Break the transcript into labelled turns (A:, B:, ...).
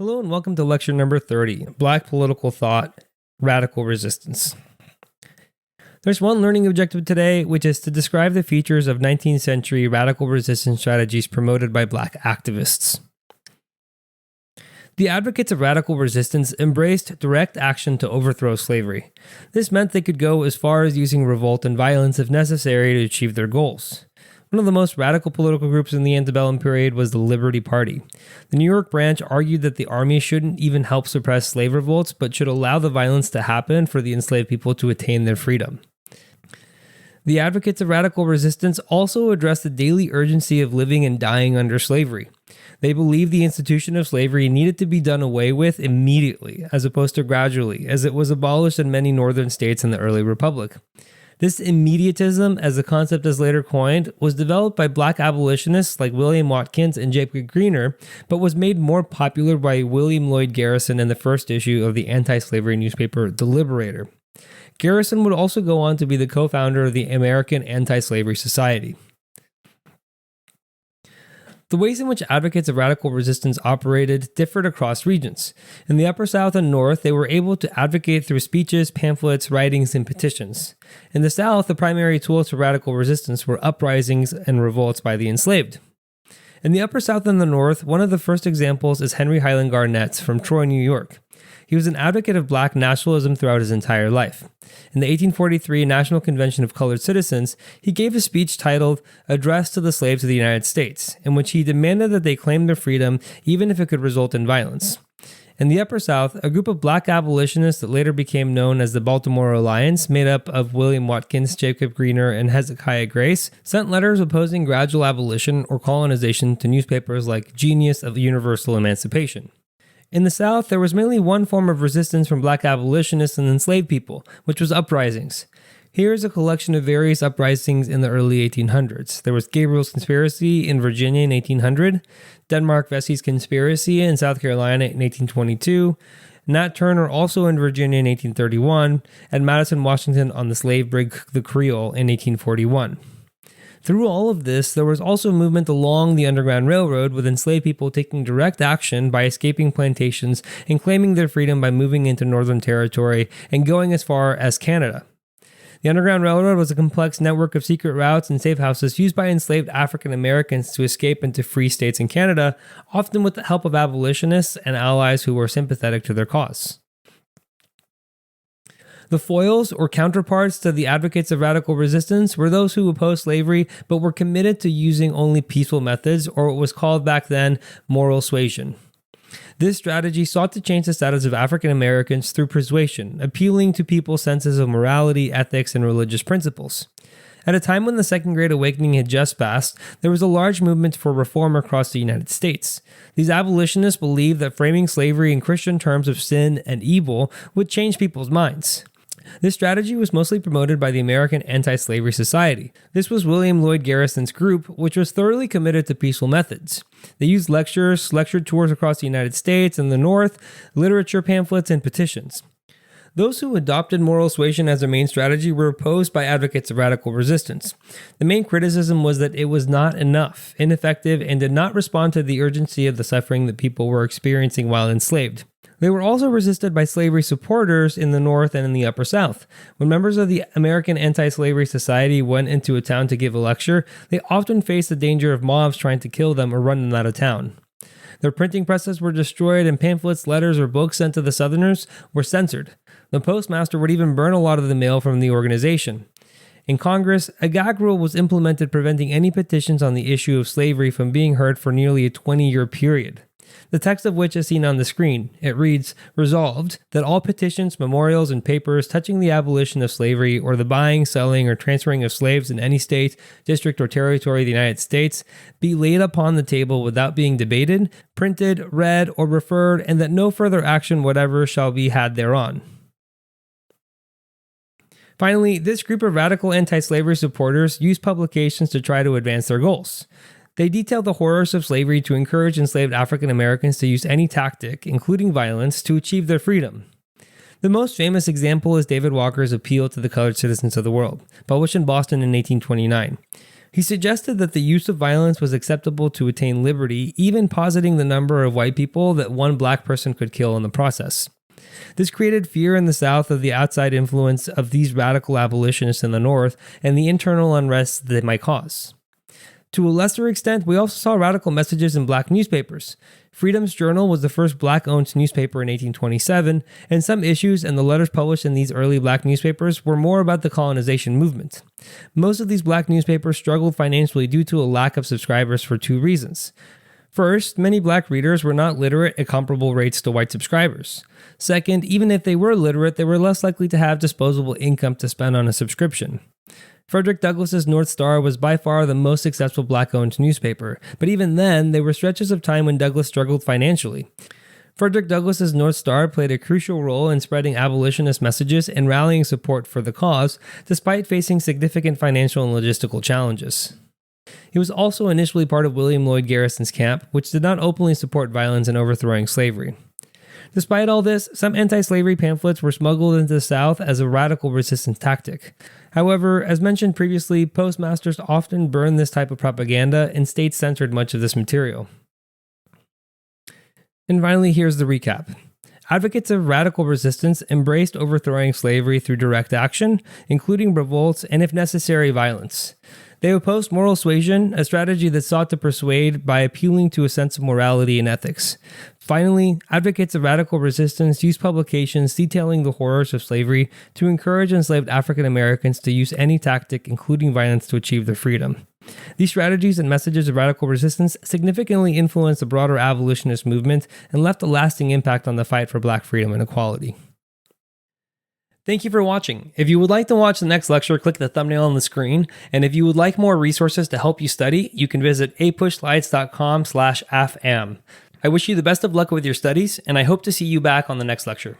A: Hello and welcome to lecture number 30, Black Political Thought, Radical Resistance. There's one learning objective today, which is to describe the features of 19th century radical resistance strategies promoted by Black activists. The advocates of radical resistance embraced direct action to overthrow slavery. This meant they could go as far as using revolt and violence if necessary to achieve their goals. One of the most radical political groups in the antebellum period was the Liberty Party. The New York branch argued that the army shouldn't even help suppress slave revolts, but should allow the violence to happen for the enslaved people to attain their freedom. The advocates of radical resistance also addressed the daily urgency of living and dying under slavery. They believed the institution of slavery needed to be done away with immediately, as opposed to gradually, as it was abolished in many northern states in the early republic. This immediatism, as the concept is later coined, was developed by Black abolitionists like William Watkins and Jacob Greener, but was made more popular by William Lloyd Garrison in the first issue of the anti-slavery newspaper The Liberator. Garrison would also go on to be the co-founder of the American Anti-Slavery Society. The ways in which advocates of radical resistance operated differed across regions. In the Upper South and North, they were able to advocate through speeches, pamphlets, writings, and petitions. In the South, the primary tools for radical resistance were uprisings and revolts by the enslaved. In the Upper South and the North, one of the first examples is Henry Highland Garnett from Troy, New York. He was an advocate of Black nationalism throughout his entire life. In the 1843 National Convention of Colored Citizens, he gave a speech titled Address to the Slaves of the United States, in which he demanded that they claim their freedom even if it could result in violence. In the Upper South, a group of Black abolitionists that later became known as the Baltimore Alliance, made up of William Watkins, Jacob Greener, and Hezekiah Grace, sent letters opposing gradual abolition or colonization to newspapers like Genius of Universal Emancipation. In the South, there was mainly one form of resistance from Black abolitionists and enslaved people, which was uprisings. Here is a collection of various uprisings in the early 1800s. There was Gabriel's Conspiracy in Virginia in 1800, Denmark Vesey's Conspiracy in South Carolina in 1822, Nat Turner also in Virginia in 1831, and Madison Washington on the slave brig the Creole in 1841. Through all of this, there was also movement along the Underground Railroad, with enslaved people taking direct action by escaping plantations and claiming their freedom by moving into Northern Territory and going as far as Canada. The Underground Railroad was a complex network of secret routes and safe houses used by enslaved African Americans to escape into free states in Canada, often with the help of abolitionists and allies who were sympathetic to their cause. The foils, or counterparts to the advocates of radical resistance, were those who opposed slavery but were committed to using only peaceful methods, or what was called back then moral suasion. This strategy sought to change the status of African Americans through persuasion, appealing to people's senses of morality, ethics, and religious principles. At a time when the Second Great Awakening had just passed, there was a large movement for reform across the United States. These abolitionists believed that framing slavery in Christian terms of sin and evil would change people's minds. This strategy was mostly promoted by the American Anti-Slavery Society. This was William Lloyd Garrison's group, which was thoroughly committed to peaceful methods. They used lecture tours across the United States and the North, literature pamphlets, and petitions. Those who adopted moral suasion as their main strategy were opposed by advocates of radical resistance. The main criticism was that it was not enough, ineffective, and did not respond to the urgency of the suffering that people were experiencing while enslaved. They were also resisted by slavery supporters in the North and in the Upper South. When members of the American Anti-Slavery Society went into a town to give a lecture, they often faced the danger of mobs trying to kill them or run them out of town. Their printing presses were destroyed, and pamphlets, letters, or books sent to the Southerners were censored. The postmaster would even burn a lot of the mail from the organization. In Congress, a gag rule was implemented preventing any petitions on the issue of slavery from being heard for nearly a 20-year period. The text of which is seen on the screen. It reads, "Resolved, that all petitions, memorials, and papers touching the abolition of slavery or the buying, selling, or transferring of slaves in any state, district, or territory of the United States be laid upon the table without being debated, printed, read, or referred, and that no further action whatever shall be had thereon." Finally, this group of radical anti-slavery supporters used publications to try to advance their goals. They detailed the horrors of slavery to encourage enslaved African Americans to use any tactic, including violence, to achieve their freedom. The most famous example is David Walker's Appeal to the Colored Citizens of the World, published in Boston in 1829. He suggested that the use of violence was acceptable to attain liberty, even positing the number of white people that one black person could kill in the process. This created fear in the South of the outside influence of these radical abolitionists in the North and the internal unrest they might cause. To a lesser extent, we also saw radical messages in black newspapers. Freedom's Journal was the first black-owned newspaper in 1827, and some issues and the letters published in these early black newspapers were more about the colonization movement. Most of these black newspapers struggled financially due to a lack of subscribers for two reasons. First, many black readers were not literate at comparable rates to white subscribers. Second, even if they were literate, they were less likely to have disposable income to spend on a subscription. Frederick Douglass's North Star was by far the most successful black-owned newspaper, but even then, there were stretches of time when Douglass struggled financially. Frederick Douglass's North Star played a crucial role in spreading abolitionist messages and rallying support for the cause, despite facing significant financial and logistical challenges. He was also initially part of William Lloyd Garrison's camp, which did not openly support violence and overthrowing slavery. Despite all this, some anti-slavery pamphlets were smuggled into the South as a radical resistance tactic. However, as mentioned previously, postmasters often burned this type of propaganda, and states censored much of this material. And finally, here's the recap. Advocates of radical resistance embraced overthrowing slavery through direct action, including revolts and, if necessary, violence. They opposed moral suasion, a strategy that sought to persuade by appealing to a sense of morality and ethics. Finally, advocates of radical resistance used publications detailing the horrors of slavery to encourage enslaved African Americans to use any tactic, including violence, to achieve their freedom. These strategies and messages of radical resistance significantly influenced the broader abolitionist movement and left a lasting impact on the fight for black freedom and equality. Thank you for watching. If you would like to watch the next lecture, click the thumbnail on the screen. And if you would like more resources to help you study, you can visit apushslides.com/afam. I wish you the best of luck with your studies, and I hope to see you back on the next lecture.